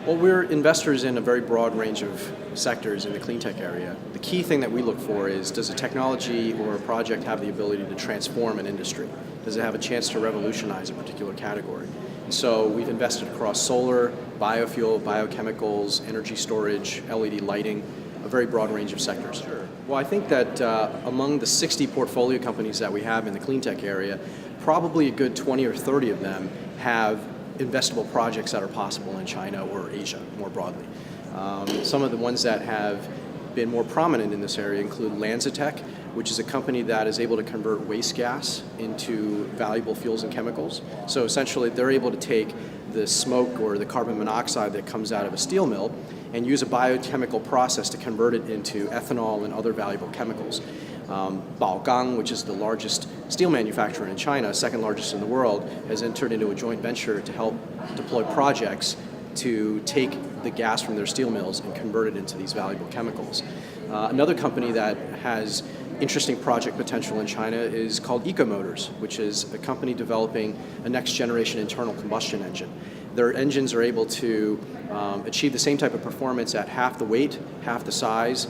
Well, we're investors in a very broad range of sectors in the clean tech area. The key thing that we look for is, does a technology or a project have the ability to transform an industry? Does it have a chance to revolutionize a particular category? And so we've invested across solar, biofuel, biochemicals, energy storage, LED lighting, a very broad range of sectors. Sure. Well, I think that among the 60 portfolio companies that we have in the clean tech area, probably a good 20 or 30 of them have investable projects that are possible in China or Asia more broadly. Some of the ones that have been more prominent in this area include Cleantech, which is a company that is able to convert waste gas into valuable fuels and chemicals. So essentially they're able to take the smoke or the carbon monoxide that comes out of a steel mill and use a biochemical process to convert it into ethanol and other valuable chemicals. Baogang, which is the largest steel manufacturer in China, second largest in the world, has entered into a joint venture to help deploy projects to take the gas from their steel mills and convert it into these valuable chemicals. Another company that has interesting project potential in China is called Ecomotors, which is a company developing a next generation internal combustion engine. Their engines are able to achieve the same type of performance at half the weight, half the size,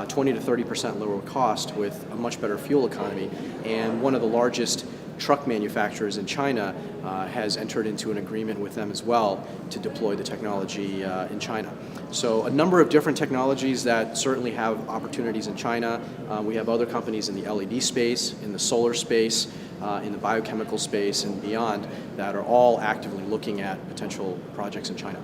20 to 30% lower cost with a much better fuel economy. And one of the largest truck manufacturers in China has entered into an agreement with them as well to deploy the technology in China. So a number of different technologies that certainly have opportunities in China. We have other companies in the LED space, in the solar space, in the biochemical space and beyond that are all actively looking at potential projects in China.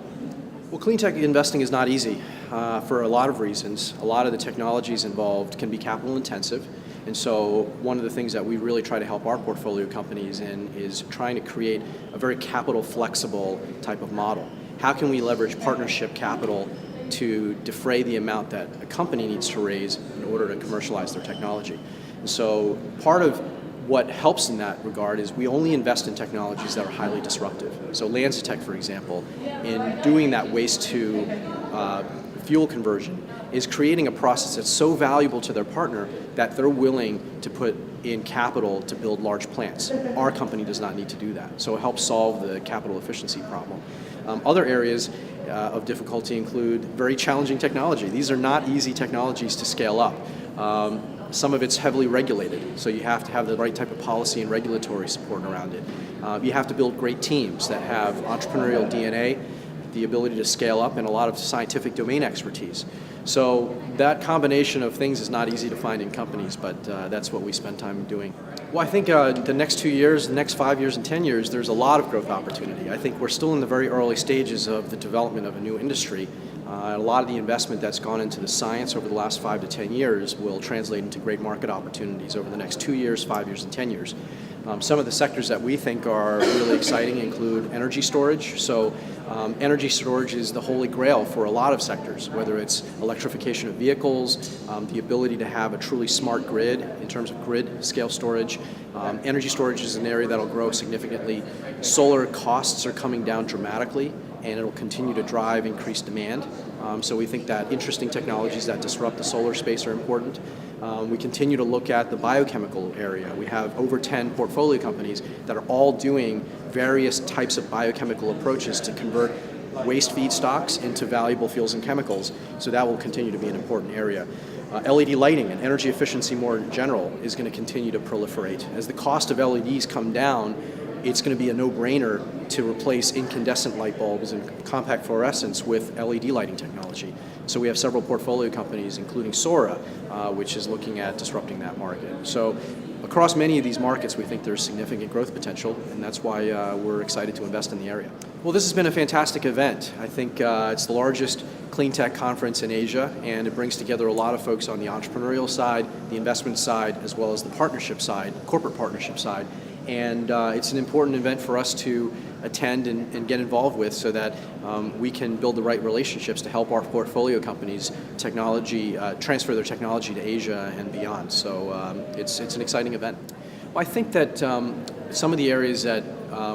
Well, clean tech investing is not easy for a lot of reasons. A lot of the technologies involved can be capital intensive. And so one of the things that we really try to help our portfolio companies in is trying to create a very capital flexible type of model. How can we leverage partnership capital to defray the amount that a company needs to raise in order to commercialize their technology? And so part of what helps in that regard is we only invest in technologies that are highly disruptive. So Cleantech, for example, in doing that waste to fuel conversion is creating a process that's so valuable to their partner that they're willing to put in capital to build large plants. Our company does not need to do that. So it helps solve the capital efficiency problem. Other areas of difficulty include very challenging technology. These are not easy technologies to scale up. Some of it's heavily regulated, so you have to have the right type of policy and regulatory support around it. You have to build great teams that have entrepreneurial DNA, the ability to scale up, and a lot of scientific domain expertise. So that combination of things is not easy to find in companies, but that's what we spend time doing. Well, I think the next 2 years, the next 5 years and 10 years, there's a lot of growth opportunity. I think we're still in the very early stages of the development of a new industry. A lot of the investment that's gone into the science over the last 5 to 10 years will translate into great market opportunities over the next 2 years, 5 years, and 10 years. Some of the sectors that we think are really exciting include energy storage. So energy storage is the holy grail for a lot of sectors, whether it's electrification of vehicles, the ability to have a truly smart grid in terms of grid scale storage. Energy storage is an area that'll grow significantly. Solar costs are coming down dramatically, and it'll continue to drive increased demand. So we think that interesting technologies that disrupt the solar space are important. We continue to look at the biochemical area. We have over 10 portfolio companies that are all doing various types of biochemical approaches to convert waste feedstocks into valuable fuels and chemicals. So that will continue to be an important area. LED lighting and energy efficiency more in general is going to continue to proliferate. As the cost of LEDs come down, it's going to be a no-brainer to replace incandescent light bulbs and compact fluorescents with LED lighting technology. So we have several portfolio companies, including Sora, which is looking at disrupting that market. So across many of these markets, we think there's significant growth potential, and that's why we're excited to invest in the area. Well, this has been a fantastic event. I think it's the largest clean tech conference in Asia, and it brings together a lot of folks on the entrepreneurial side, the investment side, as well as the partnership side, corporate partnership side. And it's an important event for us to attend and get involved with so that we can build the right relationships to help our portfolio companies transfer their technology to Asia and beyond. So it's an exciting event. Well, I think that some of the areas that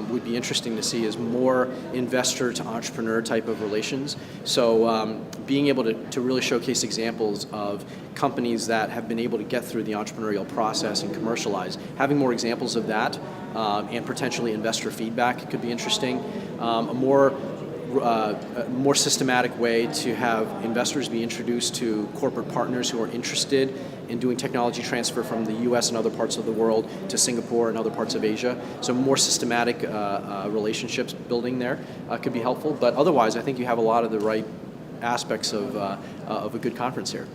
would be interesting to see is more investor to entrepreneur type of relations. So being able to really showcase examples of companies that have been able to get through the entrepreneurial process and commercialize, having more examples of that and potentially investor feedback could be interesting. A more more systematic way to have investors be introduced to corporate partners who are interested in doing technology transfer from the US and other parts of the world to Singapore and other parts of Asia. So more systematic relationships building there could be helpful. But otherwise, I think you have a lot of the right aspects of a good conference here.